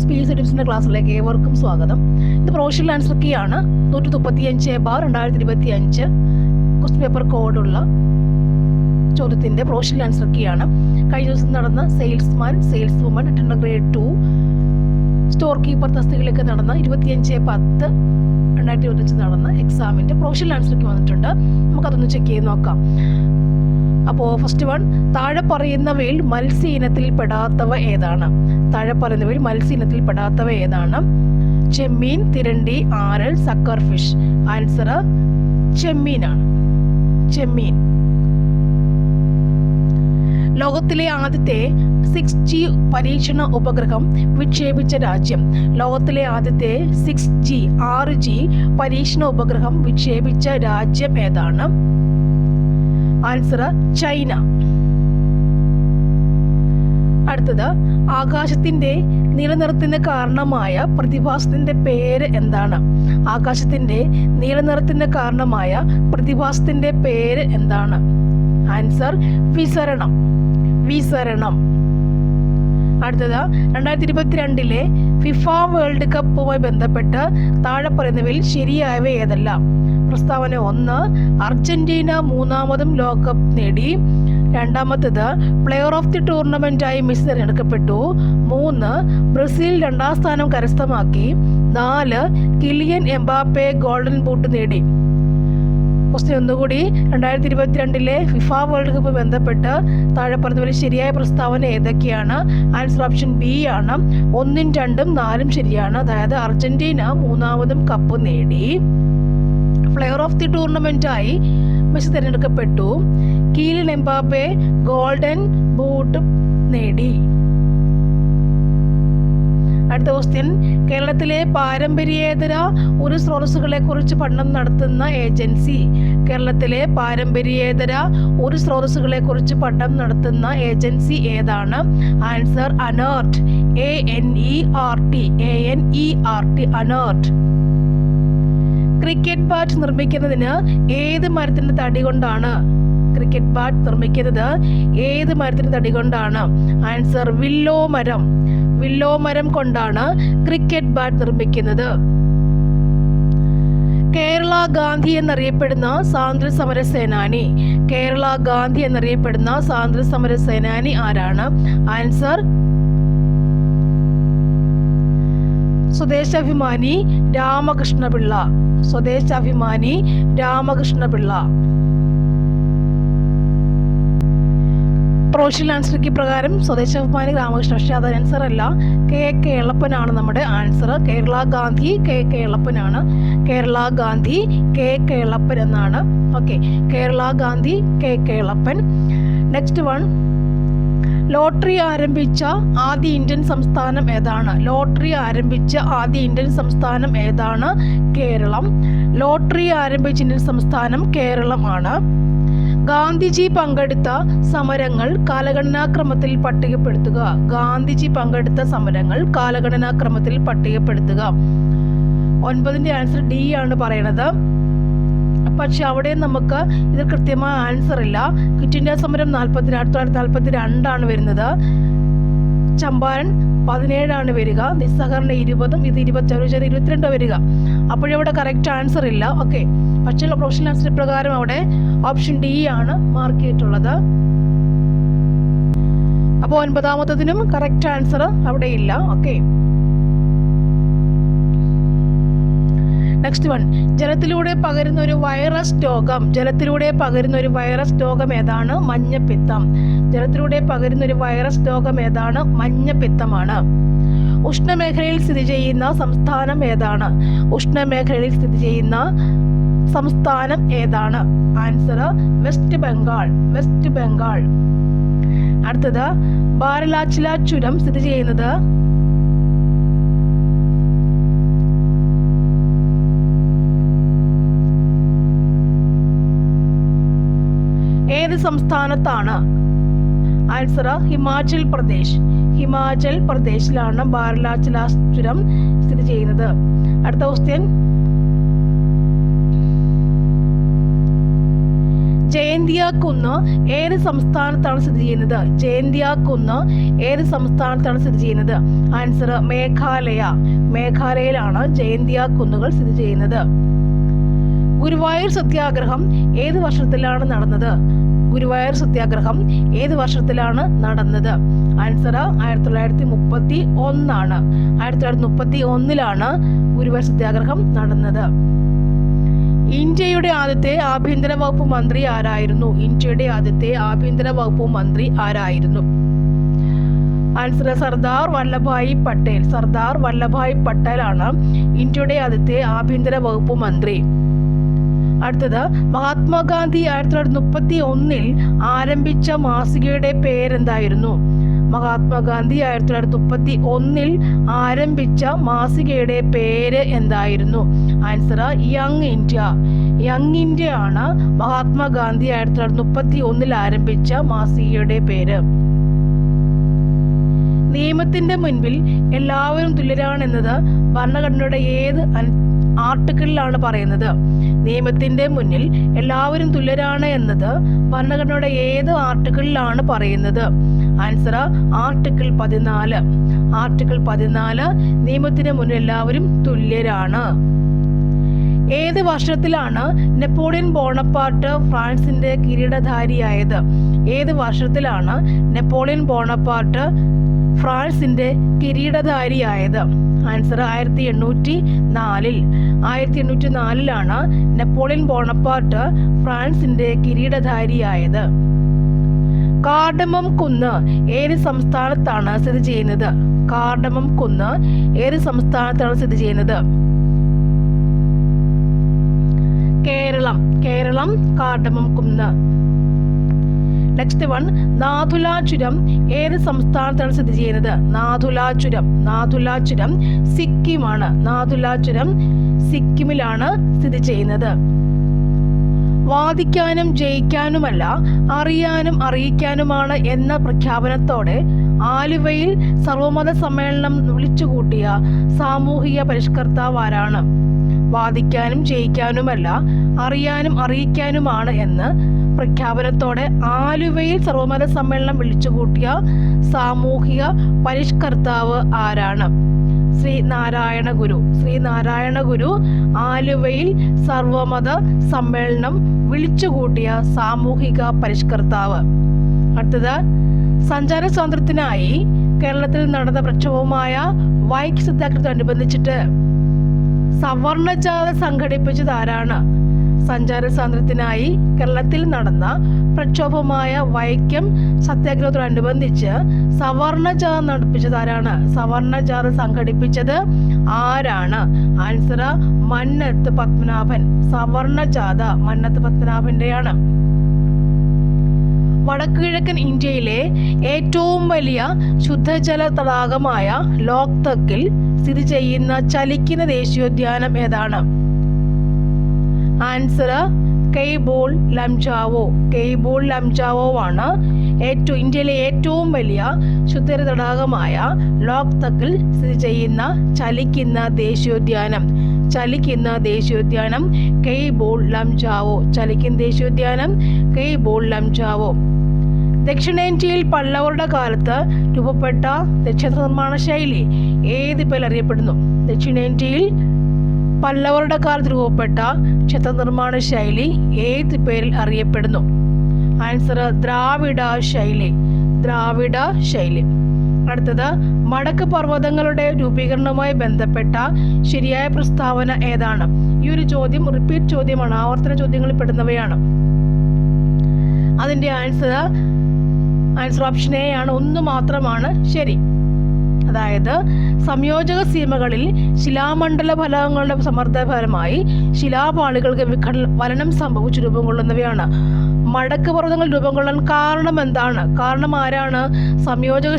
Space ടിപ്സിൻ്റെ ക്ലാസ്സിലേക്ക് ഏവർക്കും സ്വാഗതം. ഇത് പ്രൊഫഷണൽ ആൻസർ കീ ആണ്. 135/2025 ക്വസ്റ്റ്യൻ പേപ്പർ കോഡുള്ള ചോദ്യത്തിൻ്റെ പ്രൊഫഷണൽ ആൻസർ കീ ആണ്. കഴിഞ്ഞ ദിവസം നടന്ന salesman, sales woman, attender grade 2, store keeper തസ്തികയിലേക്ക് നടന്ന 25/10/2025 നടന്ന എക്സാമിൻ്റെ പ്രൊഫഷണൽ ആൻസർ കീ വന്നിട്ടുണ്ട്. നമുക്കതൊന്ന് ചെക്ക് ചെയ്ത് നോക്കാം. അപ്പോൾ ഫസ്റ്റ് വൺ, താഴെ പറയുന്നവയിൽ മത്സ്യ ഇനത്തിൽ പെടാത്തവ ഏതാണ്? താഴെ പറയുന്നവയിൽ മത്സ്യ ഇനത്തിൽ പെടാത്തവ ഏതാണ്? ചെമ്മീൻ, തിരണ്ടി, ആരൽ, സക്കർ ഫിഷ്. ആൻസർ ചെമ്മീനാണ്. ചെമ്മീൻ. ലോകത്തിലെ ആദ്യത്തെ 6G പരീക്ഷണ ഉപഗ്രഹം വിക്ഷേപിച്ച രാജ്യം. ലോകത്തിലെ ആദ്യത്തെ 6G പരീക്ഷണ ഉപഗ്രഹം വിക്ഷേപിച്ച രാജ്യം ഏതാണ്? Answer China. അടുത്തത്, ആകാശത്തിന്റെ നീലനിറത്തിന് കാരണമായ പ്രതിഭാസത്തിന്റെ പേര് എന്താണ്? ആകാശത്തിന്റെ നീലനിറത്തിന് കാരണമായ പ്രതിഭാസത്തിന്റെ പേര് എന്താണ്? ആൻസർ വിസരണം. വിസരണം. അടുത്തത്, 2022 ഫിഫ വേൾഡ് കപ്പുമായി ബന്ധപ്പെട്ട് താഴെ പറയുന്നവയിൽ ശരിയായവ ഏതെല്ലാം? പ്രസ്താവന 1, അർജന്റീന 3ാമതും ലോകകപ്പ് നേടി. രണ്ടാമത്തേത്, പ്ലെയർ ഓഫ് ദി ടൂർണമെന്റായി മെസ്സി തിരഞ്ഞെടുക്കപ്പെട്ടു. 3, ബ്രസീൽ 2ാം സ്ഥാനം കരസ്ഥമാക്കി. 4, കിലിയൻ എംബാപ്പെ ഗോൾഡൻ ബൂട്ട് നേടി. ക്വസ്റ്റ്യൻ ഒന്നുകൂടി, 2022 ഫിഫ വേൾഡ് കപ്പ് ബന്ധപ്പെട്ട് താഴെ പറഞ്ഞവരിൽ ശരിയായ പ്രസ്താവന ഏതൊക്കെയാണ്? ആൻസർ ഓപ്ഷൻ ബി ആണ്. 1, 2, 4 ശരിയാണ്. അതായത് അർജന്റീന 3ാമതും കപ്പ് നേടി. പ്ലെയർ ഓഫ് ദി ടൂർണമെന്റായി മെസ്സി തിരഞ്ഞെടുക്കപ്പെട്ടു. കിലിയൻ എംബാപ്പെ ഗോൾഡൻ ബൂട്ട് നേടി. അടുത്ത ക്വസ്റ്റ്യൻ, കേരളത്തിലെ പാരമ്പര്യേതര ഒരു സ്രോതസ്സുകളെ കുറിച്ച് പഠനം നടത്തുന്ന ഏജൻസി. കേരളത്തിലെ പാരമ്പര്യേതര ഒരു സ്രോതസ്സുകളെ കുറിച്ച് പഠനം നടത്തുന്ന ഏജൻസി ഏതാണ്? Answer ANERT. ANERT. ANERT. Cricket bat നിർമ്മിക്കുന്നതിന് ഏത് മരത്തിന്റെ തടി കൊണ്ടാണ്? ക്രിക്കറ്റ് ബാറ്റ് നിർമ്മിക്കുന്നത് ഏത് മരത്തിന്റെ തടി കൊണ്ടാണ്? ആൻസർ വില്ലോ മരം. വില്ലോ മരം കൊണ്ടാണ് ക്രിക്കറ്റ് ബാറ്റ് നിർമ്മിക്കുന്നത്. കേരള ഗാന്ധി എന്നറിയപ്പെടുന്ന സ്വാതന്ത്ര്യ സമര സേനാനി. കേരള ഗാന്ധി എന്നറിയപ്പെടുന്ന സ്വാതന്ത്ര്യ സമര സേനാനി ആരാണ്? Answer Swadeshabhimani Ramakrishna Pillai. Swadeshabhimani Ramakrishna Pillai. Professional answer key പ്രകാരം സ്വദേശാഭിമാനി രാമകൃഷ്ണൻ, പക്ഷേ അത് ആൻസർ അല്ല. KK എളപ്പനാണ് നമ്മുടെ ആൻസർ. കേരള ഗാന്ധി KK എളപ്പനാണ്. കേരള ഗാന്ധി KK എളപ്പൻ എന്നാണ്. Okay, Kerala Gandhi KK Elappan. Next one, lottery ആരംഭിച്ച ആദ്യ ഇന്ത്യൻ സംസ്ഥാനം ഏതാണ്? ലോട്ടറി ആരംഭിച്ച ആദ്യ ഇന്ത്യൻ സംസ്ഥാനം ഏതാണ്? കേരളം. ലോട്ടറി ആരംഭിച്ച ഇന്ത്യൻ സംസ്ഥാനം കേരളം ആണ്. ഗാന്ധിജി പങ്കെടുത്ത സമരങ്ങൾ കാലഗണനാക്രമത്തിൽ പട്ടികപ്പെടുത്തുക. ഗാന്ധിജി പങ്കെടുത്ത സമരങ്ങൾ കാലഗണനാക്രമത്തിൽ പട്ടികപ്പെടുത്തുക. 9ന്റെ ആൻസർ D ആണ് പറയണത്. പക്ഷെ അവിടെ നമുക്ക് ഇത് കൃത്യമായ ആൻസർ ഇല്ല. ക്വിറ്റ് ഇന്ത്യ സമരം 1942 വരുന്നത്. ചമ്പാരൻ 17 വരിക. നിസ്സഹകരണ 20, ഇത് 21, 22 വരിക. അപ്പോഴിവിടെ കറക്റ്റ് ആൻസർ ഇല്ല. ഓക്കെ, പക്ഷേ പ്രൊഫഷണൽ ആൻസർ പ്രകാരം അവിടെ ഓപ്ഷൻ D ആണ് മാർക്ക് ചെയ്തിട്ടുള്ളത്. അപ്പോൾ 9ാമത്തതിനും കറക്റ്റ് ആൻസർ അവിടെ ഇല്ല. ഓക്കെ, നെക്സ്റ്റ് വൺ, ജലത്തിലൂടെ പകരുന്ന ഒരു വൈറസ് രോഗം. ജലത്തിലൂടെ പകരുന്ന ഒരു വൈറസ് രോഗം ഏതാണ്? മഞ്ഞപ്പിത്തം. ജലത്തിലൂടെ പകരുന്ന ഒരു വൈറസ് രോഗം ഏതാണ്? മഞ്ഞപ്പിത്തമാണ്. ഉഷ്ണമേഖലയിൽ സ്ഥിതി ചെയ്യുന്ന സംസ്ഥാനം ഏതാണ്? ഉഷ്ണമേഖലയിൽ സ്ഥിതി ചെയ്യുന്ന സംസ്ഥാനം ഏതാണ്? Answer west Bengal. West Bengal. അടുത്തത്, ബാരലാച്ചില ചുരം സ്ഥിതി ചെയ്യുന്നത് ഏത് സംസ്ഥാനത്താണ്? ആൻസർ ഹിമാചൽ പ്രദേശ്. ഹിമാചൽ പ്രദേശിലാണ് ബാരലാച്ചില ചുരം സ്ഥിതി ചെയ്യുന്നത്. അടുത്ത ക്വസ്റ്റ്യൻ, ജയന്തിയ കുന്ന് ഏത് സംസ്ഥാനത്താണ് സ്ഥിതി ചെയ്യുന്നത്? ജയന്തിയ കുന്ന് ഏത് സംസ്ഥാനത്താണ് സ്ഥിതി ചെയ്യുന്നത്? ആൻസർ മേഘാലയ. മേഘാലയയിലാണ് ജയന്തിയ കുന്നുകൾ സ്ഥിതി ചെയ്യുന്നത്. ഗുരുവായൂർ സത്യാഗ്രഹം ഏത് വർഷത്തിലാണ് നടന്നത്? ഗുരുവായൂർ സത്യാഗ്രഹം ഏത് വർഷത്തിലാണ് നടന്നത്? ആൻസർ 1931 ആണ്. 1931 ഗുരുവായൂർ സത്യാഗ്രഹം നടന്നത്. ഇന്ത്യയുടെ ആദ്യത്തെ ആഭ്യന്തര വകുപ്പ് മന്ത്രി ആരായിരുന്നു? ഇന്ത്യയുടെ ആദ്യത്തെ ആഭ്യന്തര വകുപ്പ് മന്ത്രി ആരായിരുന്നു? ആൻസർ സർദാർ വല്ലഭായ് പട്ടേൽ. സർദാർ വല്ലഭായ് പട്ടേലാണ് ഇന്ത്യയുടെ ആദ്യത്തെ ആഭ്യന്തര വകുപ്പ് മന്ത്രി. അടുത്തത് മഹാത്മാഗാന്ധി 1931 ആരംഭിച്ച മാസികയുടെ പേരെന്തായിരുന്നു? മഹാത്മാഗാന്ധി 1931 ആരംഭിച്ച മാസികയുടെ പേര് എന്തായിരുന്നു? Answer young India. Young India ആണ് മഹാത്മാഗാന്ധി 1931 ആരംഭിച്ച മാസികയുടെ പേര്. നിയമത്തിന്റെ മുൻപിൽ എല്ലാവരും തുല്യരാണെന്നത് ഭരണഘടനയുടെ ഏത് ആർട്ടിക്കിളിലാണ് പറയുന്നത്? നിയമത്തിന്റെ മുന്നിൽ എല്ലാവരും തുല്യരാണ് എന്നത് ഭരണഘടനയുടെ ഏത് ആർട്ടിക്കിളിലാണ് പറയുന്നത്? Answer article 14. ആർട്ടിക്കിൾ 14 നിയമത്തിന് മുന്നിൽ എല്ലാവരും തുല്യരാണ്. ഏത് വർഷത്തിലാണ് നെപ്പോളിയൻ ബോണപ്പാർട്ട് ഫ്രാൻസിന്റെ കിരീടധാരിയായത്? ഏത് വർഷത്തിലാണ് നെപ്പോളിയൻ ബോണപ്പാർട്ട് ഫ്രാൻസിന്റെ കിരീടധാരിയായത്? ആൻസർ 1804. 1804 നെപ്പോളിയൻ ബോണപ്പാർട്ട് ഫ്രാൻസിന്റെ കിരീടധാരിയായത്. കാർഡമം കുന്ന് ഏത് സംസ്ഥാനത്താണ് സ്ഥിതി ചെയ്യുന്നത്? കാർഡമം കുന്ന് ഏത് സംസ്ഥാനത്താണ് സ്ഥിതി ചെയ്യുന്നത്? കേരളം. കേരളം കാർഡമം കുന്ന്. നെക്സ്റ്റ് വൺ, നാഥുല ചുരം ഏത് സംസ്ഥാനത്താണ് സ്ഥിതി ചെയ്യുന്നത്? നാഥുല ചുരം. നാഥുല ചുരം സിക്കിമാണ്. നാഥുല ചുരം സിക്കിമിലാണ് സ്ഥിതി ചെയ്യുന്നത്. വാദിക്കാനും ജയിക്കാനുമല്ല അറിയാനും അറിയിക്കാനുമാണ് എന്ന പ്രഖ്യാപനത്തോടെ ആലുവയിൽ സർവമത സമ്മേളനം വിളിച്ചുകൂട്ടിയ സാമൂഹിക പരിഷ്കർത്താവ് ആരാണ്? വാദിക്കാനും ജയിക്കാനുമല്ല അറിയാനും അറിയിക്കാനുമാണ് എന്ന് പ്രഖ്യാപനത്തോടെ ആലുവയിൽ സർവമത സമ്മേളനം വിളിച്ചുകൂട്ടിയ സാമൂഹിക പരിഷ്കർത്താവ് ആരാണ്? ശ്രീനാരായണ ഗുരു. ശ്രീനാരായണ ഗുരു ആലുവയിൽ സർവമത സമ്മേളനം വിളിച്ചുകൂട്ടിയ സാമൂഹിക പരിഷ്കർത്താവ്. അടുത്തത്, സഞ്ചാര സ്വാതന്ത്ര്യത്തിനായി കേരളത്തിൽ നടന്ന പ്രക്ഷോഭമായ വൈക്കം സത്യാഗ്രഹത്തോടനുബന്ധിച്ചിട്ട് സവർണജാഥ സംഘടിപ്പിച്ചത് ആരാണ്? സഞ്ചാര സ്വാതന്ത്ര്യത്തിനായി കേരളത്തിൽ നടന്ന പ്രക്ഷോഭമായ വൈക്കം സത്യാഗ്രഹത്തോടനുബന്ധിച്ച് സവർണജാഥ നടപ്പിച്ചത് ആരാണ്? സവർണജാഥ സംഘടിപ്പിച്ചത് ആരാണ്? ആൻസർ മന്നത്ത് പത്മനാഭൻ. സവർണജാഥ മന്നത്ത് പത്മനാഭന്റെയാണ്. വടക്കുകിഴക്കൻ ഇന്ത്യയിലെ ഏറ്റവും വലിയ ശുദ്ധജല തടാകമായ ലോക്തക്കിൽ സ്ഥിതി ചെയ്യുന്ന ചലിക്കുന്ന ദേശീയോദ്യാനം ഏതാണ്? ആൻസർ കെയ്ബോൾ ലംജാവോ. കെയ്ബോൾ ലംജാവോ ആണ് ഇന്ത്യയിലെ ഏറ്റവും വലിയ ശുദ്ധജല തടാകമായ ലോക്തക്കിൽ സ്ഥിതി ചെയ്യുന്ന ചലിക്കുന്ന ദേശീയോദ്യാനം. ചലിക്കുന്ന ദേശീയോദ്യാനം കെയ്ബോൾ ലംജാവോ. ചലിക്കുന്ന ദേശീയോദ്യാനം കെയ്ബോൾ ലംജാവോ. ദക്ഷിണേന്ത്യയിൽ പല്ലവരുടെ കാലത്ത് രൂപപ്പെട്ട ക്ഷേത്ര നിർമ്മാണ ശൈലി ഏത് പേരിൽ അറിയപ്പെടുന്നു? ദക്ഷിണേന്ത്യയിൽ പല്ലവരുടെ കാലത്ത് രൂപപ്പെട്ട ക്ഷേത്ര നിർമ്മാണ ശൈലി ഏത് പേരിൽ അറിയപ്പെടുന്നു? ആൻസർ ദ്രാവിഡ ശൈലി. ദ്രാവിഡ ശൈലി. അടുത്തത്, മടക്ക് പർവ്വതങ്ങളുടെ രൂപീകരണവുമായി ബന്ധപ്പെട്ട ശരിയായ പ്രസ്താവന ഏതാണ്? ഈ ഒരു ചോദ്യം റിപ്പീറ്റ് ചോദ്യമാണ്, ആവർത്തന ചോദ്യങ്ങളിൽ പെടുന്നവയാണ്. അതിൻ്റെ ആൻസർ ഓപ്ഷൻ എ ആണ്. ഒന്ന് മാത്രമാണ് ശരി. അതായത് സംയോജക സീമകളിൽ ശിലാമണ്ഡല ഫലകങ്ങളുടെ സമ്മർദ്ദഫലമായി ശിലാപാളികൾക്ക് വലനം സംഭവിച്ച് രൂപം കൊള്ളുന്നവയാണ്. മടക്ക് പർവ്വതങ്ങൾ രൂപം കൊള്ളാൻ കാരണം എന്താണ്? കാരണം ആരാണ്? സംയോജക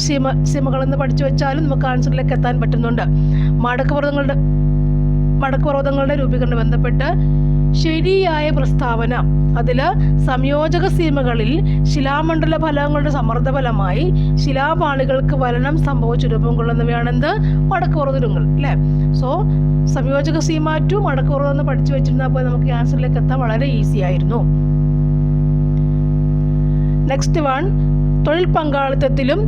സീമകളെന്ന് പഠിച്ചു വെച്ചാലും നമുക്ക് ആൻസറിലേക്ക് എത്താൻ പറ്റുന്നുണ്ട്. മടക്ക് പർവ്വതങ്ങളുടെ രൂപീകരണം ബന്ധപ്പെട്ട് ശരിയായ പ്രസ്താവന, അതിൽ സംയോജക സീമകളിൽ ശിലാമണ്ഡല ഫലകങ്ങളുടെ സമ്മർദ്ദഫലമായി ശിലാപാളികൾക്ക് വലനം സംഭവിച്ച് രൂപം കൊള്ളുന്നവയാണെന്ത്? മടക്ക് പർവ്വതങ്ങൾ അല്ലേ? സോ സംയോജക സീമ ടു മടക്ക് പർവ്വതം എന്ന് പഠിച്ചു വെച്ചിരുന്നാൽ പോയി നമുക്ക് ആൻസറിലേക്ക് എത്താൻ വളരെ ഈസി ആയിരുന്നു. നെക്സ്റ്റ് വൺ, തൊഴിൽ പങ്കാളിത്തത്തിലും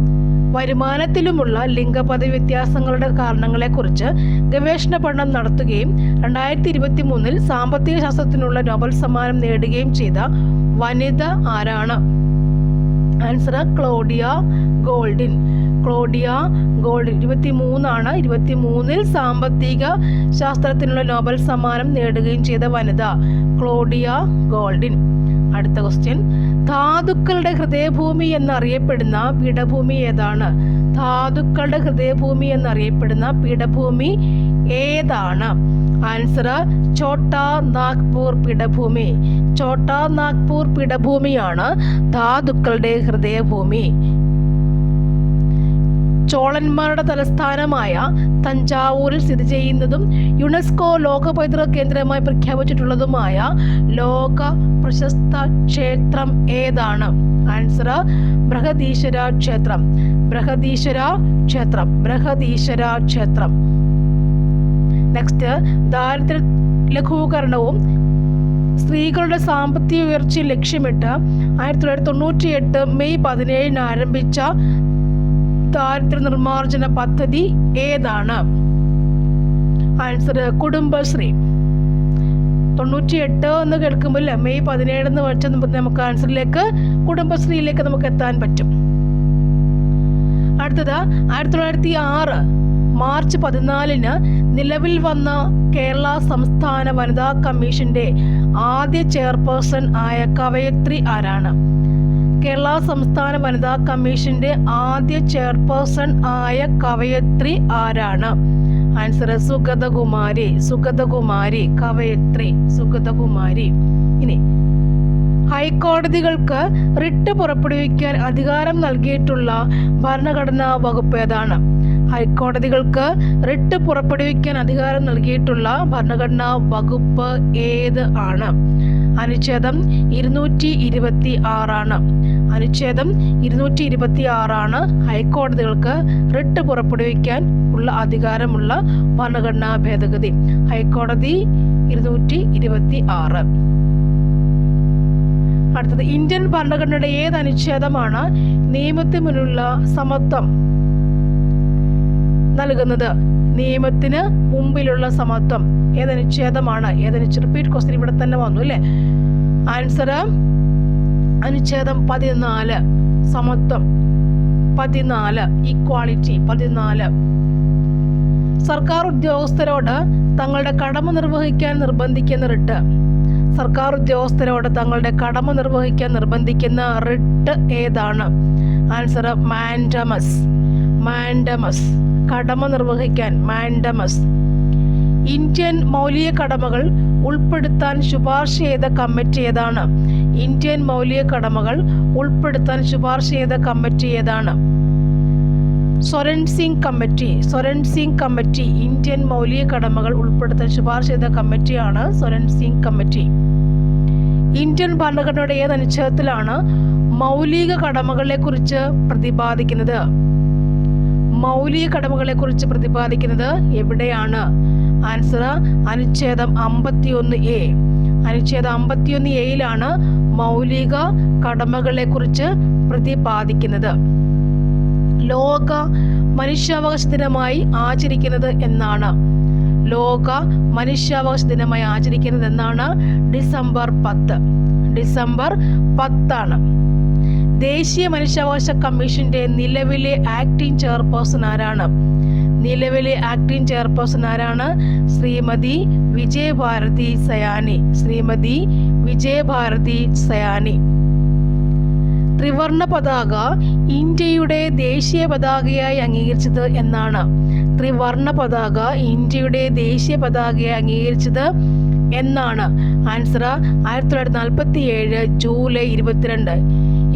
വരുമാനത്തിലുമുള്ള ലിംഗപദവി വ്യത്യാസങ്ങളുടെ കാരണങ്ങളെക്കുറിച്ച് ഗവേഷണ പഠനം നടത്തുകയും 2023 സാമ്പത്തിക ശാസ്ത്രത്തിനുള്ള നോബൽ സമ്മാനം നേടുകയും ചെയ്ത വനിത ആരാണ്? Answer Claudia Goldin. Claudia Goldin 23 സാമ്പത്തിക ശാസ്ത്രത്തിനുള്ള നോബൽ സമ്മാനം നേടുകയും ചെയ്ത വനിത ക്ലോഡിയ ഗോൾഡിൻ. അടുത്ത ക്വസ്റ്റ്യൻ, ധാതുക്കളുടെ ഹൃദയഭൂമി എന്നറിയപ്പെടുന്ന പീഠഭൂമി ഏതാണ്? ധാതുക്കളുടെ ഹൃദയഭൂമി എന്നറിയപ്പെടുന്ന പീഠഭൂമി ഏതാണ്? ആൻസർ ഛോട്ടാ നാഗ്പൂർ പീഠഭൂമി. ഛോട്ടാ നാഗ്പൂർ പീഠഭൂമിയാണ് ധാതുക്കളുടെ ഹൃദയഭൂമി. ചോളന്മാരുടെ തലസ്ഥാനമായ തഞ്ചാവൂരിൽ സ്ഥിതി ചെയ്യുന്നതും യുനെസ്കോ ലോക പൈതൃക കേന്ദ്രമായി പ്രഖ്യാപിച്ചിട്ടുള്ളതുമായ ലോക പ്രശസ്ത ക്ഷേത്രം ഏതാണ്? ആൻസർ ബൃഹദീശ്വര ക്ഷേത്രം. ബൃഹദീശ്വര ക്ഷേത്രം. ബൃഹദീശ്വര ക്ഷേത്രം. നെക്സ്റ്റ്, ദാരിദ്ര്യ ലഘൂകരണവും സ്ത്രീകളുടെ സാമ്പത്തിക ഉയർച്ചയും ലക്ഷ്യമിട്ട് 1998 മെയ് 17 ആരംഭിച്ച ദാരിദ്ര്യ നിർമ്മാർജ്ജന പദ്ധതി ഏതാണ്? ആൻസർ കുടുംബശ്രീ. 98 എന്ന് കേൾക്കുമ്പോൾ മെയ് 17 എന്ന് വെച്ചാൽ നമുക്ക് ആൻസറിലേക്ക് കുടുംബശ്രീയിലേക്ക് നമുക്ക് എത്താൻ പറ്റും. അടുത്തത് 1906 മാർച്ച് 14 നിലവിൽ വന്ന കേരള സംസ്ഥാന വനിതാ കമ്മീഷന്റെ ആദ്യ ചെയർപേഴ്സൺ ആയ കവയത്രി ആരാണ്? കേരള സംസ്ഥാന വനിതാ കമ്മീഷന്റെ ആദ്യ ചെയർപേഴ്സൺ ആയ കവയത്രി ആരാണ്? ആൻസർ സുഗതകുമാരി. സുഗതകുമാരി. കവയത്രി സുഗതകുമാരി. ഇനി, ഹൈക്കോടതികൾക്ക് റിട്ട് പുറപ്പെടുവിക്കാൻ അധികാരം നൽകിയിട്ടുള്ള ഭരണഘടനാ വകുപ്പ് ഏതാണ്? ഹൈക്കോടതികൾക്ക് റിട്ട് പുറപ്പെടുവിക്കാൻ അധികാരം നൽകിയിട്ടുള്ള ഭരണഘടനാ വകുപ്പ് ഏത് ആണ്? അനുച്ഛേദം 226 ആണ്. അനുച്ഛേദം 226 ആണ് ഹൈക്കോടതികൾക്ക് റിട്ട് പുറപ്പെടുവിക്കാൻ ഉള്ള അധികാരമുള്ള ഭരണഘടനാ ഭേദഗതി. ഹൈക്കോടതി 226. അടുത്തത്, ഇന്ത്യൻ ഭരണഘടനയുടെ ഏത് അനുച്ഛേദമാണ് നിയമത്തിന് മുന്നിലുള്ള സമത്വം നൽകുന്നത്? നിയമത്തിന് മുമ്പിലുള്ള സമത്വം ഏതനുച്ഛേദമാണ്? റിപ്പീറ്റ് ക്വസ്റ്റ്യൻ ഇവിടെ തന്നെ വന്നു അല്ലേ? ആൻസർ അനുച്ഛേദം 14. സമത്വം 14. ഈക്വാളിറ്റി 14. സർക്കാർ ഉദ്യോഗസ്ഥരോട് തങ്ങളുടെ കടമ നിർവഹിക്കാൻ നിർബന്ധിക്കുന്ന റിട്ട്. സർക്കാർ ഉദ്യോഗസ്ഥരോട് തങ്ങളുടെ കടമ നിർവഹിക്കാൻ നിർബന്ധിക്കുന്ന റിട്ട് ഏതാണ്? Answer mandamus. മാൻഡമസ്. കടമ നിർവഹിക്കാൻ മാൻഡമസ്. ഇന്ത്യൻ മൗലിക കടമകൾ ഉൾപ്പെടുത്താൻ ശുപാർശ ചെയ്ത കമ്മിറ്റി ഏതാണ്? ഇന്ത്യൻ മൗലിക കടമകൾ ഉൾപ്പെടുത്താൻ ശുപാർശ ചെയ്ത കമ്മിറ്റി ഏതാണ്? Swaran Singh committee. Swaran Singh committee Indian മൗലിക കടമകൾ ഉൾപ്പെടുത്താൻ ശുപാർശ ചെയ്ത കമ്മിറ്റിയാണ് സ്വരൺ സിംഗ് കമ്മിറ്റി. ഇന്ത്യൻ ഭരണഘടനയുടെ ഏത് അനുച്ഛേദത്തിലാണ് മൗലിക കടമകളെ കുറിച്ച് പ്രതിപാദിക്കുന്നത്? മൗലിക കടമകളെ കുറിച്ച് പ്രതിപാദിക്കുന്നത് എവിടെയാണ്? ആൻസർ അനുച്ഛേദം 51A. അനുച്ഛേദം 51A മൗലിക കടമകളെ കുറിച്ച് പ്രതിപാദിക്കുന്നത്. ലോക മനുഷ്യാവകാശ ദിനമായി ആചരിക്കുന്നത് എന്നാണ്? ലോക മനുഷ്യാവകാശ ദിനമായി ആചരിക്കുന്നത് എന്നാണ്? ഡിസംബർ 10. ഡിസംബർ 10. ദേശീയ മനുഷ്യാവകാശ കമ്മീഷന്റെ നിലവിലെ ആക്ടിംഗ് ചെയർപേഴ്സൺ ആരാണ്? നിലവിലെ ആക്ടിംഗ് ചെയർപേഴ്സൺ ആരാണ്? ശ്രീമതി വിജയഭാരതി സയാനി. ശ്രീമതി വിജയഭാരതി സയാനി. ത്രിവർണ പതാക ഇന്ത്യയുടെ ദേശീയ പതാകയായി അംഗീകരിച്ചത് എന്നാണ്? ത്രിവർണ പതാക ഇന്ത്യയുടെ ദേശീയ പതാകയായി അംഗീകരിച്ചത് എന്നാണ്? Answer 1947 July 22.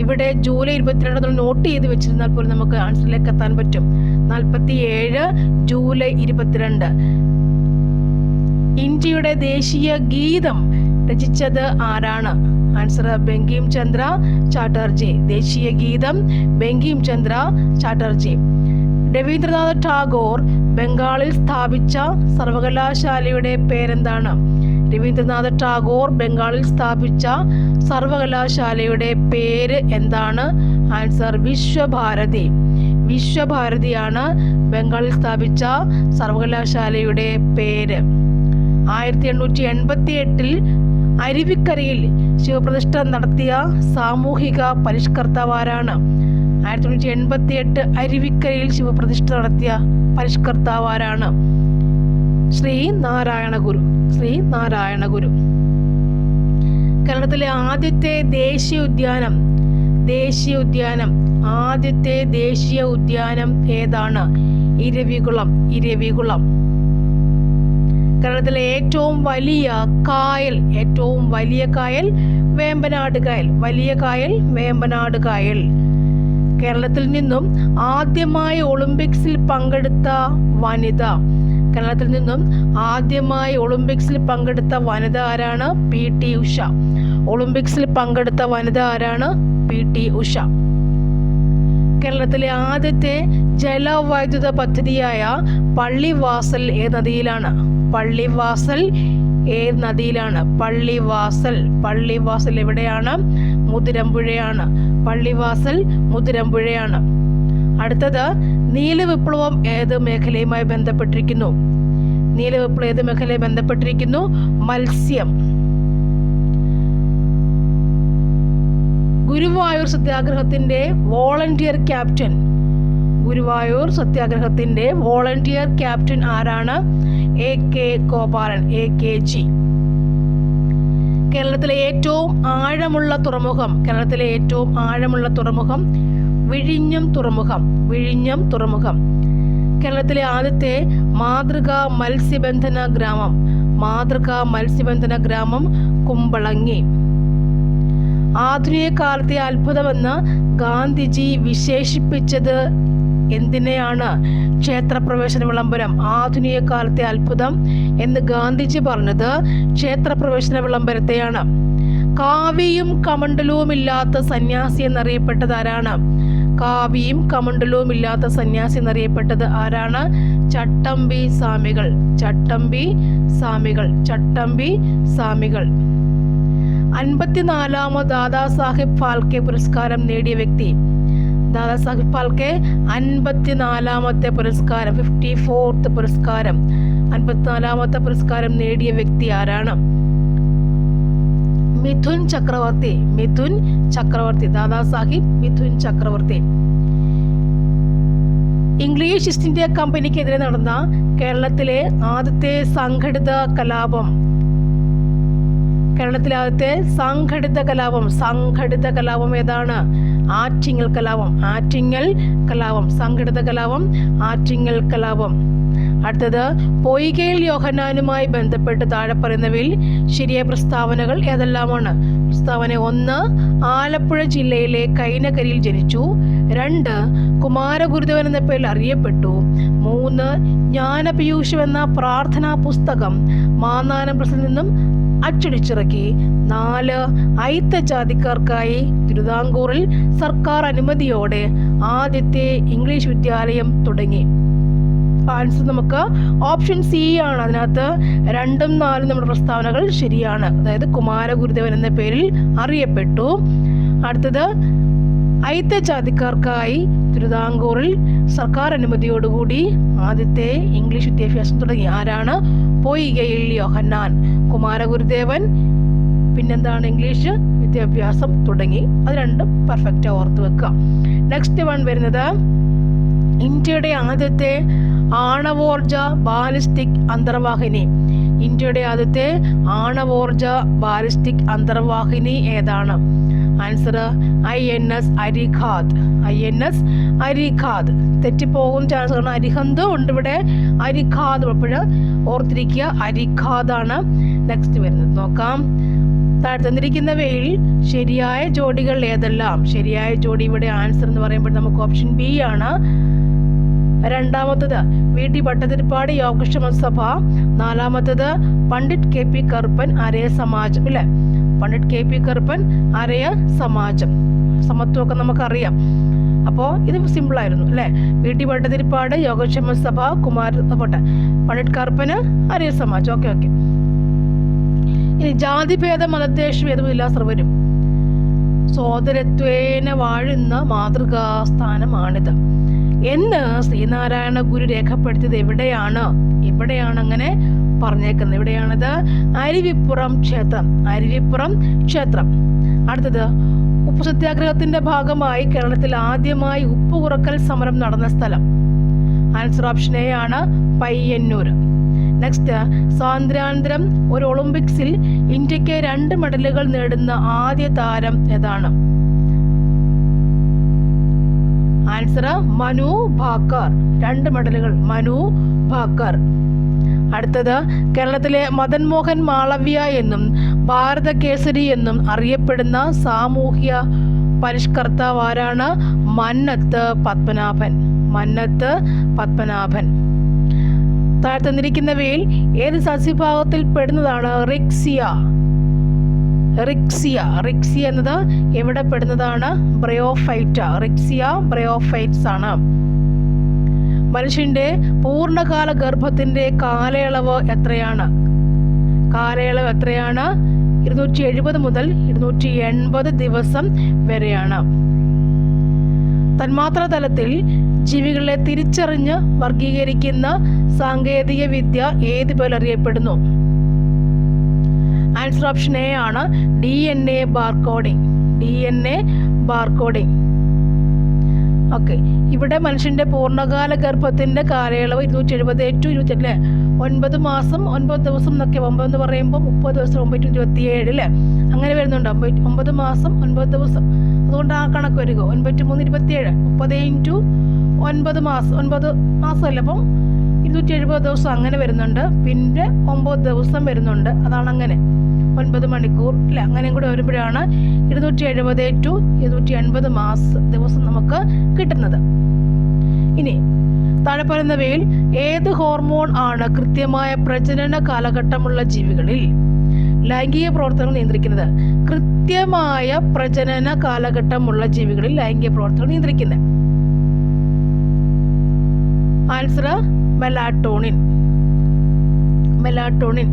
ഇവിടെ ജൂലൈ 22 നോട്ട് ചെയ്ത് വെച്ചിരുന്നാൽ പോലും നമുക്ക് ആൻസറിലേക്ക് എത്താൻ പറ്റും. 47 ജൂലൈ 22. ഇന്ത്യയുടെ ദേശീയ ഗീതം രചിച്ചത് ആരാണ്? ആൻസർ ബങ്കിം ചന്ദ്ര ചാറ്റർജി. ദേശീയ ഗീതം ബങ്കിം ചന്ദ്ര ചാറ്റർജി. രവീന്ദ്രനാഥ് ടാഗോർ ബംഗാളിൽ സ്ഥാപിച്ച സർവകലാശാലയുടെ പേരെന്താണ്? രവീന്ദ്രനാഥ ടാഗോർ ബംഗാളിൽ സ്ഥാപിച്ച സർവകലാശാലയുടെ പേര് എന്താണ്? ആൻസർ വിശ്വഭാരതി. വിശ്വഭാരതിയാണ് ബംഗാളിൽ സ്ഥാപിച്ച സർവകലാശാലയുടെ പേര്. 1888 അരുവിക്കരയിൽ ശിവപ്രതിഷ്ഠ നടത്തിയ സാമൂഹിക പരിഷ്കർത്താവാരാണ്? 1888 അരുവിക്കരയിൽ ശിവപ്രതിഷ്ഠ നടത്തിയ പരിഷ്കർത്താവാരാണ്? ശ്രീ നാരായണ ഗുരു. ശ്രീ നാരായണ ഗുരു. കേരളത്തിലെ ആദ്യത്തെ ദേശീയ ഉദ്യാനം ഏതാണ്? ഇരവികുളം. ഇരവികുളം. കേരളത്തിലെ ഏറ്റവും വലിയ കായൽ വേമ്പനാട് കായൽ. വലിയ കായൽ വേമ്പനാട് കായൽ. കേരളത്തിൽ നിന്നും ആദ്യമായി ഒളിമ്പിക്സിൽ പങ്കെടുത്ത വനിത. കേരളത്തിൽ നിന്നും ആദ്യമായി ഒളിമ്പിക്സിൽ പങ്കെടുത്ത വനിത ആരാണ്? PT ഉഷ. ഒളിമ്പിക്സിൽ പങ്കെടുത്ത വനിത ആരാണ്? PT ഉഷ. കേരളത്തിലെ ആദ്യത്തെ ജലവൈദ്യുത പദ്ധതിയായ പള്ളിവാസൽ ഏത് നദിയിലാണ്? പള്ളിവാസൽ ഏത് നദിയിലാണ്? പള്ളിവാസൽ എവിടെയാണ്? മുതിരമ്പുഴയാണ്. പള്ളിവാസൽ മുതിരമ്പുഴയാണ്. അടുത്തത്, നീലവിപ്ലവം ഏത് മേഖലയുമായി ബന്ധപ്പെട്ടിരിക്കുന്നു? നീലവിപ്ലവം ഏത് മേഖലയുമായി ബന്ധപ്പെട്ടിരിക്കുന്നു? മത്സ്യം. ഗുരുവായൂർ സത്യാഗ്രഹത്തിന്റെ വോളണ്ടിയർ ക്യാപ്റ്റൻ. ഗുരുവായൂർ സത്യാഗ്രഹത്തിന്റെ വോളണ്ടിയർ ക്യാപ്റ്റൻ ആരാണ്? AK ഗോപാലൻ. AKG. കേരളത്തിലെ ഏറ്റവും ആഴമുള്ള തുറമുഖം വിഴിഞ്ഞം തുറമുഖം. കേരളത്തിലെ ആദ്യത്തെ മാതൃകാ മത്സ്യബന്ധന ഗ്രാമം കുമ്പളങ്ങി. ആധുനിക കാലത്തെ അത്ഭുതമെന്ന് ഗാന്ധിജി വിശേഷിപ്പിച്ചത് എന്തിനെയാണ്? ക്ഷേത്രപ്രവേശന വിളംബരം. ആധുനിക കാലത്തെ അത്ഭുതം എന്ന് ഗാന്ധിജി പറഞ്ഞത് ക്ഷേത്രപ്രവേശന വിളംബരത്തെയാണ്. കാവിയും കമണ്ഡലവും ഇല്ലാത്ത സന്യാസി എന്നറിയപ്പെട്ടത് ആരാണ്? കാവിയും കമണ്ഡലവും ഇല്ലാത്ത സന്യാസി എന്നറിയപ്പെട്ടത് ആരാണ്? ചട്ടമ്പി സ്വാമികൾ. 54ാമത് ദാദാസാഹിബ് ഫാൽക്കെ പുരസ്കാരം നേടിയ വ്യക്തി. ദാദാസാഹിബ് ഫാൽക്കെ 54ാമത്തെ പുരസ്കാരം, 54th പുരസ്കാരം, 54ാമത്തെ പുരസ്കാരം നേടിയ വ്യക്തി ആരാണ്? മിഥുൻ ചക്രവർത്തി. ദാദാസാഹിബ് മിഥുൻ ചക്രവർത്തി. ഇംഗ്ലീഷ് ഈസ്റ്റ് ഇന്ത്യ കമ്പനിക്കെതിരെ നടന്ന കേരളത്തിലെ ആദ്യത്തെ സംഘടിത കലാപം. കേരളത്തിലെ ആദ്യത്തെ സംഘടിത കലാപം ഏതാണ്? ആറ്റിങ്ങൽ കലാപം. അടുത്തത്, പൊയ്കയിൽ യോഹന്നാനുമായി ബന്ധപ്പെട്ട് താഴെ പറയുന്നവയിൽ ശരിയായ പ്രസ്താവനകൾ ഏതെല്ലാമാണ്? പ്രസ്താവന 1, ആലപ്പുഴ ജില്ലയിലെ കൈനകരിയിൽ ജനിച്ചു. 2, കുമാരഗുരുദേവൻ എന്ന പേരിൽ അറിയപ്പെട്ടു. 3, ജ്ഞാനപീയൂഷം എന്ന പ്രാർത്ഥനാ പുസ്തകം മാന്നാനം പ്രസിൽ നിന്നും അച്ചടിച്ചിറക്കി. 4, അയിത്ത ജാതിക്കാർക്കായി തിരുവിതാംകൂറിൽ സർക്കാർ അനുമതിയോടെ ആദ്യത്തെ ഇംഗ്ലീഷ് വിദ്യാലയം തുടങ്ങി. ആൻസർ നമുക്ക് ഓപ്ഷൻ സി ആണ്. അതിനകത്ത് 2ഉം 4ഉം നമ്മുടെ പ്രസ്താവനകൾ ശരിയാണ്. അതായത് കുമാരഗുരുദേവൻ എന്ന പേരിൽ അറിയപ്പെട്ടു. അടുത്തത്, അയിത്ത ജാതിക്കാർക്കായി തിരുവിതാംകൂറിൽ സർക്കാർ അനുമതിയോടുകൂടി ആദ്യത്തെ ഇംഗ്ലീഷ് വിദ്യാഭ്യാസം തുടങ്ങി. ആരാണ്? പൊയ്കയിൽ യോഹന്നാൻ. കുമാരഗുരുദേവൻ പിന്നെന്താണ്? ഇംഗ്ലീഷ് വിദ്യാഭ്യാസം തുടങ്ങി. അത് രണ്ടും പെർഫെക്റ്റ് ഓർത്ത് വെക്കുക. നെക്സ്റ്റ് വൺ വരുന്നത്, ഇന്ത്യയുടെ ആദ്യത്തെ ആണവോർജ ബാലിസ്റ്റിക് അന്തർവാഹിനി. ഇന്ത്യയുടെ ആദ്യത്തെ ആണവോർജ ബാലിസ്റ്റിക് അന്തർവാഹിനി ഏതാണ്? Answer INS അരിഖാദ്. തെറ്റിപ്പോകും ചാൻസ് കാരണം അരിഹന്ത് ഉണ്ട് ഇവിടെ, അരിഖാദ് എപ്പോഴും ഓർത്തിരിക്കുക. അരിഖാദാണ് നെക്സ്റ്റ് വരുന്നത്. നോക്കാം. താഴെ തന്നിരിക്കുന്നവയിൽ ശരിയായ ജോഡികൾ ഏതെല്ലാം? ശരിയായ ജോഡി ഇവിടെ ആൻസർ എന്ന് പറയുമ്പോൾ നമുക്ക് ഓപ്ഷൻ ബി ആണ്. രണ്ടാമത്തത് VT ഭട്ടതിരിപ്പാട് യോഗക്ഷേമ സഭ. നാലാമത്തത് പണ്ഡിറ്റ് KP കറുപ്പൻ അരയ സമാജം. ഇല്ലേ, പണ്ഡിറ്റ് KP കറുപ്പൻ അരയ സമാജം. സമത്വമൊക്കെ നമുക്കറിയാം. അപ്പോൾ ഇത് സിമ്പിളായിരുന്നു അല്ലേ. VT ഭട്ടതിരിപ്പാട് യോഗക്ഷേമ സഭ, പണ്ഡിറ്റ് കറുപ്പന് അരയ സമാജം. ഓക്കെ. ഇനി ജാതിഭേദ മതദേശഭേദമില്ല സർവരും സോദരത്വേന വാഴുന്ന മാതൃകാ സ്ഥാനമാണിത് എന്ന് ശ്രീനാരായണ ഗുരു രേഖപ്പെടുത്തിയത് എവിടെയാണ് അങ്ങനെ പറഞ്ഞേക്കുന്നത്. എവിടെയാണിത്? അരുവിപ്പുറം ക്ഷേത്രം. അടുത്തത്, ഉപ്പു സത്യാഗ്രഹത്തിന്റെ ഭാഗമായി കേരളത്തിൽ ആദ്യമായി ഉപ്പ് കുറക്കൽ സമരം നടന്ന സ്ഥലം. ആൻസർ ഓപ്ഷൻ എ ആണ് പയ്യന്നൂർ. നെക്സ്റ്റ്, സ്വാതന്ത്ര്യാനന്തരം ഒരു ഒളിമ്പിക്സിൽ ഇന്ത്യക്ക് 2 മെഡലുകൾ നേടുന്ന ആദ്യ താരം ഏതാണ്? ആൻസർ മനു ഭാക്കർ. 2 മെഡലുകൾ മനു ഭാക്കർ. അടുത്തത്, കേരളത്തിലെ മദൻ മോഹൻ മാളവ്യ എന്നും ഭാരത കേസരി എന്നും അറിയപ്പെടുന്ന സാമൂഹ്യ പരിഷ്കർത്താവ് ആരാണ്? മന്നത്ത് പത്മനാഭൻ. താഴെ തന്നിരിക്കുന്നവയിൽ ഏത് സസ്യഭാഗത്തിൽ പെടുന്നതാണ് റിക്സിയ എന്നത് എവിടെ പെടുന്നതാണ്? ബ്രയോഫൈറ്റ്സ് ആണ്. മനുഷ്യന്റെ പൂർണ്ണകാല ഗർഭത്തിന്റെ കാലയളവ് എത്രയാണ്? 270 മുതൽ 280 ദിവസം വരെയാണ്. തന്മാത്രാ തലത്തിൽ ജീവികളെ തിരിച്ചറിഞ്ഞ് വർഗീകരിക്കുന്ന സാങ്കേതിക വിദ്യ ഏത് പോലെ അറിയപ്പെടുന്നു? ആൻസർ ഓപ്ഷൻ എ ആണ് DNA ബാർകോഡിംഗ്. ഓക്കെ, ഇവിടെ മനുഷ്യന്റെ പൂർണ്ണകാല ഗർഭത്തിന്റെ കാലയളവ് 270 അല്ലേ, 9 മാസം 9 ദിവസം എന്നൊക്കെ. 9 എന്ന് പറയുമ്പോൾ 30 ദിവസം, 9 27 അല്ലേ, അങ്ങനെ വരുന്നുണ്ട്. 9 മാസം 9 ദിവസം, അതുകൊണ്ട് ആ കണക്ക് വരിക. 9 3 27, 30 × 9 മാസം, 9 മാസമല്ല, അപ്പം 270 ദിവസം അങ്ങനെ വരുന്നുണ്ട്. പിന്നെ 9 ദിവസം വരുന്നുണ്ട്, അതാണ് അങ്ങനെ 9 മണിക്കൂർ അല്ലെ, അങ്ങനെയും കൂടെ വരുമ്പോഴാണ് 270 to 280 ദിവസം നമുക്ക് കിട്ടുന്നത്. ഇനി താഴെ പറയുന്നവയിൽ ഏത് ഹോർമോൺ ആണ് കൃത്യമായ പ്രജനന കാലഘട്ടമുള്ള ജീവികളിൽ ലൈംഗിക പ്രവർത്തനങ്ങൾ നിയന്ത്രിക്കുന്നത്? കൃത്യമായ പ്രജനന കാലഘട്ടമുള്ള ജീവികളിൽ ലൈംഗിക പ്രവർത്തനങ്ങൾ നിയന്ത്രിക്കുന്നത്. Answer melatonin.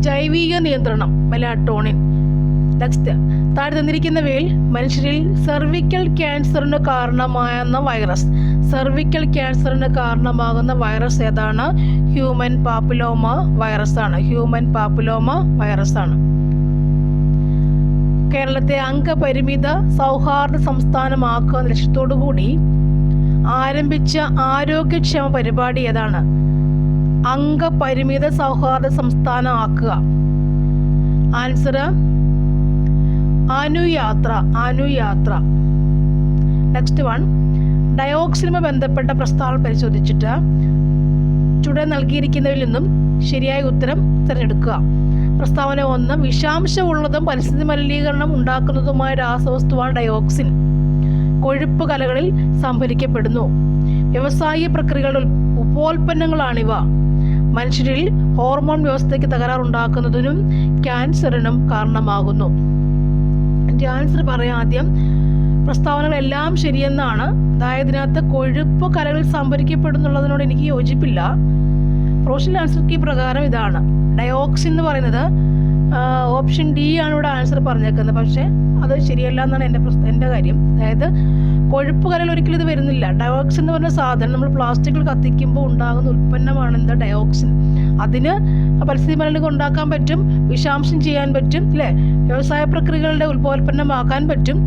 ജൈവിക നിയന്ത്രണം മെലാറ്റോണിൻ. നെക്സ്റ്റ്, താഴെ തന്നിരിക്കുന്നവയിൽ മനുഷ്യരിൽ സെർവിക്കൽ ക്യാൻസറിന് കാരണമാകുന്ന വൈറസ് ഏതാണ്? ഹ്യൂമൻ പാപ്പിലോമ വൈറസ് ആണ്. കേരളത്തെ അംഗപരിമിത സൗഹാർദ്ദ സംസ്ഥാനമാക്കുക എന്ന ലക്ഷ്യത്തോടു കൂടി ആരംഭിച്ച ആരോഗ്യക്ഷേമ പരിപാടി ഏതാണ്? അംഗപരിമിത സൗഹാർദ്ദ സംസ്ഥാനം ആക്കുക. ആൻസർ അനുയാത്ര. നെക്സ്റ്റ് വൺ, ഡയോക്സിനുമായി ബന്ധപ്പെട്ട പ്രസ്താവന പരിശോധിച്ചിട്ട് ചുവടെ നൽകിയിരിക്കുന്നതിൽ നിന്നും ശരിയായ ഉത്തരം തിരഞ്ഞെടുക്കുക. പ്രസ്താവന 1, വിഷാംശമുള്ളതും പരിസ്ഥിതി മലിനീകരണം ഉണ്ടാക്കുന്നതുമായ രാസവസ്തുവാണ് ഡയോക്സിൻ. കൊഴുപ്പ് കലകളിൽ സംഭരിക്കപ്പെടുന്നു. വ്യവസായ പ്രക്രിയകളുടെ ഉപോൽപ്പന്നങ്ങളാണിവ. മനുഷ്യരിൽ ഹോർമോൺ വ്യവസ്ഥയ്ക്ക് തകരാറുണ്ടാക്കുന്നതിനും ക്യാൻസറിനും കാരണമാകുന്നു. എൻ്റെ ആൻസർ പറയാം ആദ്യം. പ്രസ്താവനകളെല്ലാം ശരിയെന്നാണ്. അതായത് ഇതിനകത്ത് കൊഴുപ്പ് കലകളിൽ സംഭരിക്കപ്പെടുന്നുള്ളതിനോട് എനിക്ക് യോജിപ്പില്ല. പ്രൊഫഷണൽ ആൻസർ കീ പ്രകാരം ഇതാണ്. ഡയോക്സിൻ എന്ന് പറയുന്നത് ഓപ്ഷൻ ഡി ആണ് ഇവിടെ ആൻസർ പറഞ്ഞേക്കുന്നത്. പക്ഷേ അത് ശരിയല്ല എന്നാണ് എൻ്റെ കാര്യം. അതായത് കൊഴുപ്പ് കലകൾ ഒരിക്കലും ഇത് വരുന്നില്ല. ഡയോക്സിൻ എന്ന് പറഞ്ഞ സാധനം നമ്മൾ പ്ലാസ്റ്റിക്കിൽ കത്തിക്കുമ്പോൾ ഉണ്ടാകുന്ന ഉൽപ്പന്നമാണ് എന്താ? ഡയോക്സിൻ. അതിന് പരിസ്ഥിതി മലിനീകരണം ഉണ്ടാക്കാൻ പറ്റും, വിഷാംശം ചെയ്യാൻ പറ്റും അല്ലേ, വ്യവസായ പ്രക്രിയകളുടെ ഉൽപ്പോൽപ്പന്നമാക്കാൻ പറ്റും.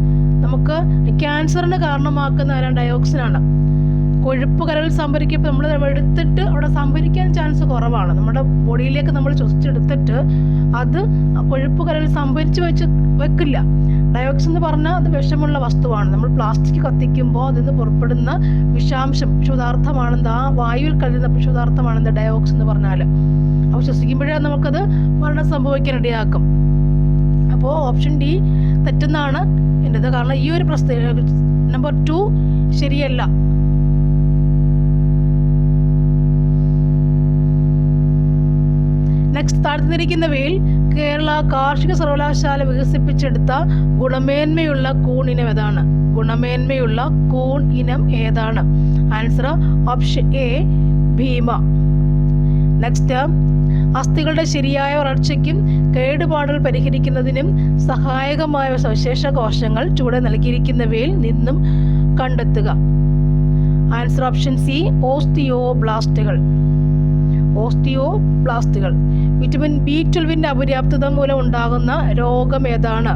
നമുക്ക് ക്യാൻസറിന് കാരണമാക്കുന്ന ഡയോക്സിനാണ്. കൊഴുപ്പ് കലകൾ സംഭരിക്കുമ്പോൾ നമ്മൾ എടുത്തിട്ട് അവിടെ സംഭരിക്കാൻ ചാൻസ് കുറവാണ്. നമ്മുടെ ബോഡിയിലേക്ക് നമ്മൾ ശ്വസിച്ചെടുത്തിട്ട് അത് കൊഴുപ്പ് കലകൾ സംഭരിച്ച് വെക്കില്ല. ഡയോക്സിൻ എന്ന് പറഞ്ഞാൽ അത് വിഷമുള്ള വസ്തുവാണ്. നമ്മൾ പ്ലാസ്റ്റിക് കത്തിക്കുമ്പോൾ അതിൽ നിന്ന് പുറപ്പെടുന്ന വിഷപദാർത്ഥമാണെന്ത്? ആ വായുവിൽ കഴിയുന്ന വിഷപദാർത്ഥമാണെന്ത്? ഡയോക്സിൻ എന്ന് പറഞ്ഞാൽ. അപ്പോൾ ശ്വസിക്കുമ്പോഴേ നമുക്കത് മരണം സംഭവിക്കാൻ ഇടയാക്കും. അപ്പോൾ ഓപ്ഷൻ ഡി തെറ്റെന്നാണ് എൻ്റെത്. കാരണം ഈ ഒരു നമ്പർ 2 ശരിയല്ല. നെക്സ്റ്റ്, താഴ്ത്തിരിക്കുന്നവയിൽ കേരള കാർഷിക സർവകലാശാല വികസിപ്പിച്ചെടുത്ത ഗുണമേന്മയുള്ള കൂൺ ഇനം ഏതാണ്? Answer option A Bhima. Next, അസ്ഥികളുടെ ശരിയായ വളർച്ചയ്ക്കും കേടുപാടുകൾ പരിഹരിക്കുന്നതിനും സഹായകമായ സവിശേഷ കോശങ്ങൾ ചുവടെ നൽകിയിരിക്കുന്നവയിൽ നിന്നും കണ്ടെത്തുക. ആൻസർ ഓപ്ഷൻ സി, ഓസ്റ്റിയോബ്ലാസ്റ്റുകൾ. ഓസ്റ്റിയോബ്ലാസ്റ്റുകൾ. വിറ്റമിൻ B12 അപര്യാപ്തത മൂലം ഉണ്ടാകുന്ന രോഗം ഏതാണ്?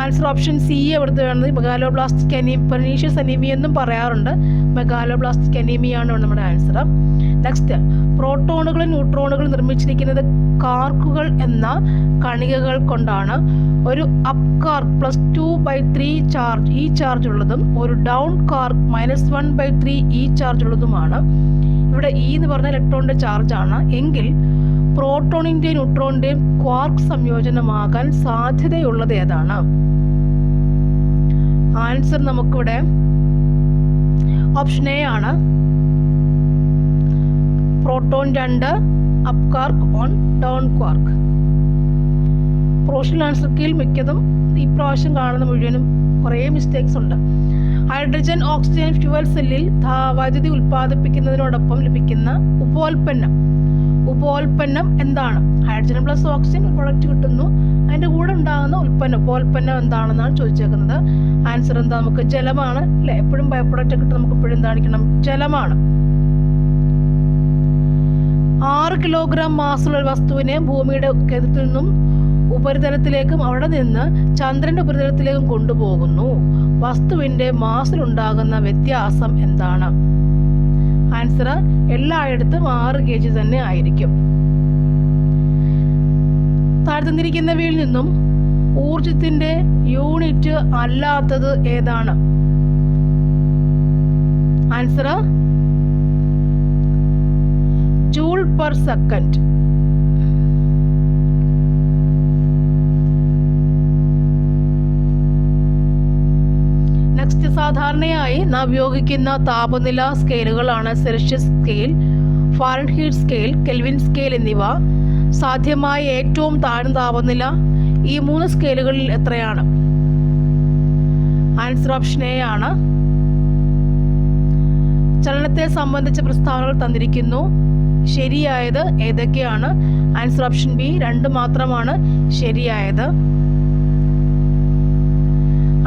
ആൻസർ ഓപ്ഷൻ സി എവിടുത്തെയാണ്? മെഗാലോബ്ലാസ്റ്റിക് പെർനീഷ്യസ് അനീമിയ എന്നും പറയാറുണ്ട്. മെഗാലോബ്ലാസ്റ്റിക് അനീമിയാണ് നമ്മുടെ ആൻസർ. നെക്സ്റ്റ്, പ്രോട്ടോണുകളും ന്യൂട്രോണുകളും നിർമ്മിച്ചിരിക്കുന്നത് കാർക്കുകൾ എന്ന കണികകൾ കൊണ്ടാണ്. ഒരു അപ് കാർക്ക് +2/3 ചാർജ് ഈ ചാർജ് ഉള്ളതും ഒരു ഡൗൺ കാർക്ക് -1/3 ഈ ചാർജ് ഉള്ളതുമാണ്. ഇവിടെ ഇ എന്ന് പറഞ്ഞ ഇലക്ട്രോണിന്റെ ചാർജ് ആണ്. എങ്കിൽ പ്രോട്ടോണിന്റെയും ന്യൂട്രോണിന്റെയും ക്വാർക്ക് സംയോജനമാകാൻ സാധ്യതയുള്ളത് ഏതാണ്? ആൻസർ നമുക്കിവിടെ ഓപ്ഷൻ എ ആണ്. പ്രോട്ടോൺ 2 അപ് കാർക്ക് 1 ഡൗൺ ക്വാർക്ക്. പ്രൊഫഷണൽ ആൻസർ കീഴിൽ മിക്കതും ഈ പ്രാവശ്യം കാണുന്ന മുഴുവനും കുറേ മിസ്റ്റേക്സ് ഉണ്ട്. ഹൈഡ്രജൻ ഓക്സിജൻ ഫ്യൂവൽ സെല്ലിൽ വൈദ്യുതി ഉൽപ്പാദിപ്പിക്കുന്നതിനോടൊപ്പം ലഭിക്കുന്ന ഉപോൽപ്പന്നം എന്താണ്? ഹൈഡ്രജൻ പ്ലസ് ഓക്സിജൻ പ്രൊഡക്റ്റ് കിട്ടുന്നു, അതിൻ്റെ കൂടെ ഉണ്ടാകുന്ന ഉപോൽപ്പന്നം എന്താണെന്നാണ് ചോദിച്ചേക്കുന്നത്. ആൻസർ എന്താ? നമുക്ക് ജലമാണ് അല്ലെ. എപ്പോഴും ബൈ പ്രൊഡക്റ്റ് കിട്ടും, നമുക്ക് എപ്പോഴും എന്താണിക്കണം? ജലമാണ്. 6 കിലോഗ്രാം മാസുള്ള വസ്തുവിനെ ഭൂമിയുടെ കേന്ദ്രത്തിൽ നിന്നും ഉപരിതലത്തിലേക്കും അവിടെ നിന്ന് ചന്ദ്രന്റെ ഉപരിതലത്തിലേക്കും കൊണ്ടുപോകുന്നു. വസ്തുവിന്റെ മാസിലുണ്ടാകുന്ന വ്യത്യാസം എന്താണ്? ആൻസർ എല്ലായിടത്തും 6 kg തന്നെ ആയിരിക്കും. താഴ്ന്നിരിക്കുന്നവയിൽ നിന്നും ഊർജത്തിന്റെ യൂണിറ്റ് അല്ലാത്തത് ഏതാണ്? Answer joule per second. Next, സാധാരണയായി നാം ഉപയോഗിക്കുന്ന താപനില സ്കെയിലുകളാണ് Celsius scale, Fahrenheit scale, Kelvin scale എന്നിവ. സാധ്യമായ ഏറ്റവും താഴ്ന്ന താപനില ഈ 3 സ്കെയിലുകളിൽ എത്രയാണ്? ആൻസർ ഓപ്ഷൻ എ ആണ്. ചലനത്തെ സംബന്ധിച്ച പ്രസ്താവനകൾ തന്നിരിക്കുന്നു. ശരിയായത് ഏതൊക്കെയാണ്? ആൻസർ ഓപ്ഷൻ ബി, 2 മാത്രമാണ് ശരിയായത്.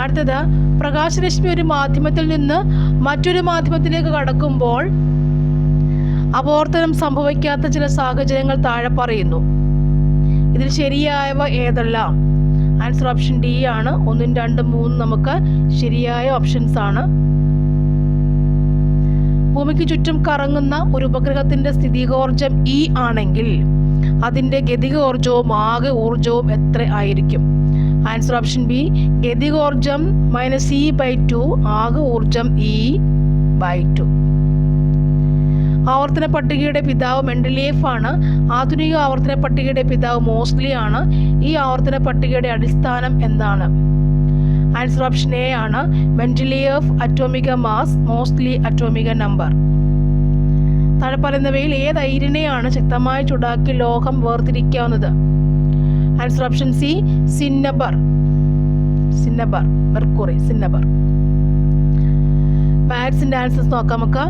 അടുത്തത്, പ്രകാശരശ്മി ഒരു മാധ്യമത്തിൽ നിന്ന് മറ്റൊരു മാധ്യമത്തിലേക്ക് കടക്കുമ്പോൾ അപവർത്തനം സംഭവിക്കാത്ത ചില സാഹചര്യങ്ങൾ താഴെ പറയുന്നു. ഇതിൽ ശരിയായവ ഏതെല്ലാം? ആൻസർ ഓപ്ഷൻ ഡി ആണ്. 1, 2, 3 നമുക്ക് ശരിയായ ഓപ്ഷൻസ് ആണ്. ഭൂമിക്ക് ചുറ്റും കറങ്ങുന്ന ഒരു ഉപഗ്രഹത്തിന്റെ സ്ഥിതികോർജം E ആണെങ്കിൽ അതിന്റെ ഗതികോർജവും ആകെ ഊർജവും എത്ര ആയിരിക്കും? ആൻസർ ഓപ്ഷൻ ബി, ഗതികോർജം -E/2, ആകെ ഊർജം E/2. ആവർത്തന പട്ടികയുടെ പിതാവ് മെൻഡലിയേഫ് ആണ്. ആധുനിക ആവർത്തന പട്ടികയുടെ പിതാവ് മോസ്ലി ആണ്. ഈ ആവർത്തന പട്ടികയുടെ അടിസ്ഥാനം എന്താണ്? ആൻസർ ഓപ്ഷൻ എ ആണ്. മെൻഡലിയേഫ് അറ്റോമിക മാസ്, മോസ്ലി അറ്റോമിക നമ്പർ. താഴെ പറയുന്നവയിൽ ഏത് അയിരിനെയാണ് ശക്തമായി ചൂടാക്കി ലോഹം വേർതിരിക്കാവുന്നത്? Answer option C, cinnabar. Mercury, cinnabar. മാത്സിന്റെ ആൻസേഴ്സ് നോക്കാം നമുക്ക്.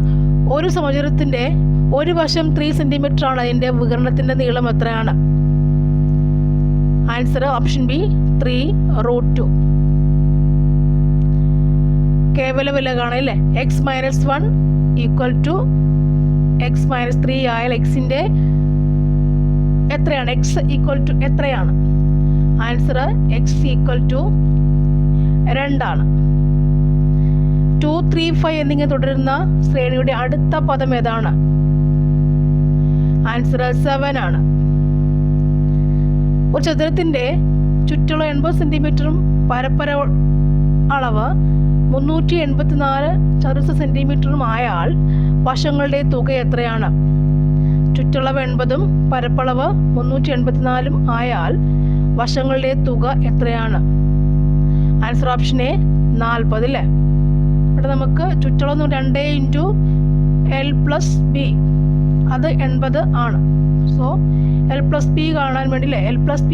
ഒരു സമചതുരത്തിന്റെ ഒരു വശം 3 സെന്റിമീറ്റർ ആണ്. അതിന്റെ വികരണത്തിന്റെ നീളം എത്രയാണ്? Answer option B, 3√2. കേവല വില കാണല്ലേ. x-1 = x-3 ആയാൽ എക്സിന്റെ എത്രയാണ്? x = എത്രയാണ്? ആൻസർ x = 2 ആണ്. 2, 3, 5 എന്നിങ്ങനെ തുടരുന്ന ശ്രേണിയുടെ അടുത്ത പദം ഏതാണ്? ആൻസർ 7 ആണ്. ഒരു ചതുരത്തിന്റെ ചുറ്റുള്ള 80 സെന്റിമീറ്ററും പരപ്പര അളവ് 384 ചതുരശ്ര സെന്റിമീറ്ററും ആയാൽ വശങ്ങളുടെ തുക എത്രയാണ്? ചുറ്റളവ് 80ഉം പരപ്പളവ് 384 ആയാൽ വശങ്ങളുടെ തുക എത്രയാണ്? ആൻസർ ഓപ്ഷൻ എ, 40 അല്ലേ. ഇവിടെ നമുക്ക് ചുറ്റളവ് 2 × L+B, അത് 80 ആണ്. സോ L+B കാണാൻ വേണ്ടി L+B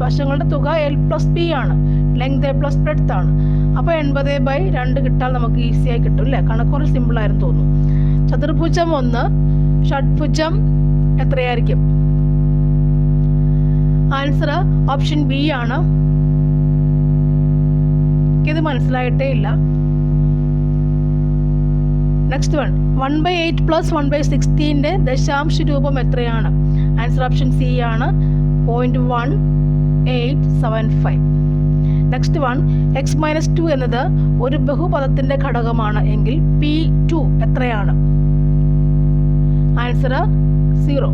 വശങ്ങളുടെ തുക L+B ആണ്. ലെങ്ത് പ്ലസ് ബ്രെഡ്ത്ത് ആണ്. അപ്പോൾ 80/2 കിട്ടാൻ നമുക്ക് ഈസി ആയി കിട്ടും അല്ലേ? കണക്ക് കുറച്ച് സിമ്പിളായിരുന്നു തോന്നുന്നു. ചതുർഭുജം 1 ഷഡ്ഭുജം എത്രയായിരിക്കും? ആൻസർ ഓപ്ഷൻ ബി ആണ്. ഇത് മനസ്സിലായിട്ടേ ഇല്ല. നെക്സ്റ്റ് 1/8 + 1/16 ദശാംശ രൂപം എത്രയാണ്? ആൻസർ ഓപ്ഷൻ സി ആണ്, 0.1875. നെക്സ്റ്റ് x - 2 എന്നത് ഒരു ബഹുപദത്തിന്റെ ഘടകമാണ് എങ്കിൽ P2 എത്രയാണ്? ആൻസർ 0.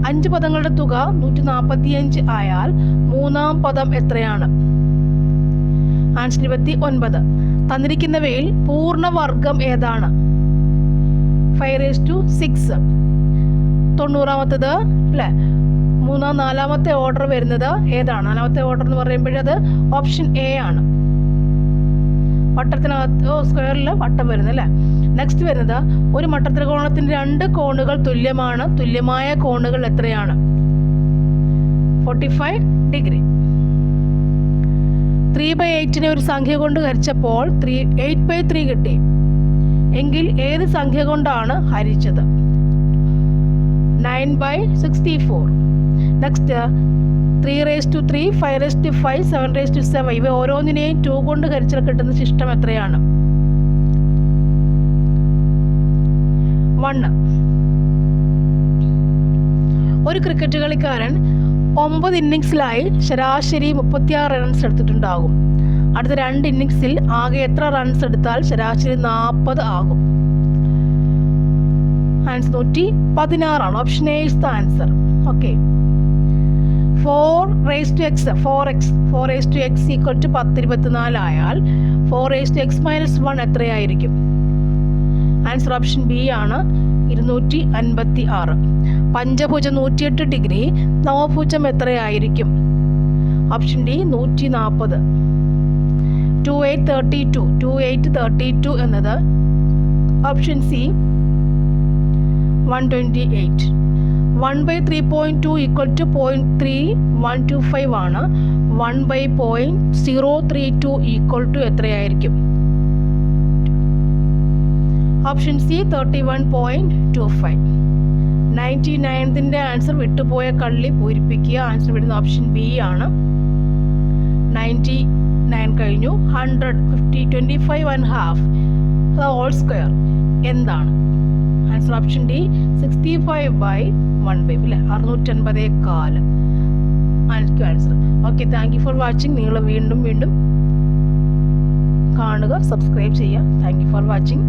5 പദങ്ങളുടെ തുക 145 ആയാൽ മൂന്നാം പദം എത്രയാണ്? ആൻസർ 29. തന്നിരിക്കുന്നവയിൽ പൂർണ്ണവർഗം ഏതാണ്? 5/6. 90ാമത്തേത് അല്ലേ? 4ാമത്തെ ഓർഡർ വരുന്നത് ഏതാണ്? 4ാമത്തെ ഓർഡർ എന്ന് പറയുമ്പോഴത് ഓപ്ഷൻ എ ആണ്. വട്ടത്തിനകത്ത് സ്ക്വയറിൽ വട്ടം വരുന്നത് അല്ലേ? നെക്സ്റ്റ് വരുന്നത് ഒരു മട്ടത്രികോണത്തിന്റെ 2 കോണുകൾ തുല്യമാണ്. തുല്യമായ കോണുകൾ എത്രയാണ്? 45 ഡിഗ്രി. 3/8 ഒരു സംഖ്യ കൊണ്ട് ഹരിച്ചപ്പോൾ 8/3 കിട്ടി എങ്കിൽ ഏത് സംഖ്യ കൊണ്ടാണ് ഹരിച്ചത്? 9/64. നെക്സ്റ്റ് 3/3, 5/5, 7/7 ഇവ ഓരോന്നിനെയും 2 കൊണ്ട് ഹരിച്ചാൽ കിട്ടുന്ന ശിഷ്ടം എത്രയാണ്? 1. ഒരു ക്രിക്കറ്റ് കളിക്കാരൻ 9 ഇന്നിങ്സിലായി ശരാശരി 36 റൺസ് എടുത്തിട്ടുണ്ടാകും. അടുത്ത 2 ഇന്നിങ്സിൽ ആകെ എത്ര റൺസ് എടുത്താൽ ശരാശരി 40 ആകും? ആൻസർ 116 ആണ്. Option A is the answer. Okay. 4x = 1024 ആയാൽ 4x - 1 എത്രയായിരിക്കും? ആൻസർ ഓപ്ഷൻ ബി ആണ്, 256. പഞ്ചഭുജം 108 ഡിഗ്രി, നവഭുജം എത്രയായിരിക്കും? Option D 140. 2832 എന്നത് ഓപ്ഷൻ സി 128. 1/3.2 = 0.3125 ആണ്. 1/032 = എത്രയായിരിക്കും? Option C 31.25. 99ന്റെ ആൻസർ വിട്ടുപോയ കള്ളി പൂരിപ്പിക്കുക. ആൻസർ വരുന്ന ഓപ്ഷൻ ബി ആണ്. 99 കഴിഞ്ഞു. 100, 50, 25.5 ഹോൾ സ്ക്വയർ എന്താണ്? ആൻസർ ഓപ്ഷൻ ഡി 65/1/5 അല്ലേ? 680 answer. Okay, thank you for watching. നിങ്ങൾ വീണ്ടും കാണുക, സബ്സ്ക്രൈബ് ചെയ്യുക. Thank you for watching.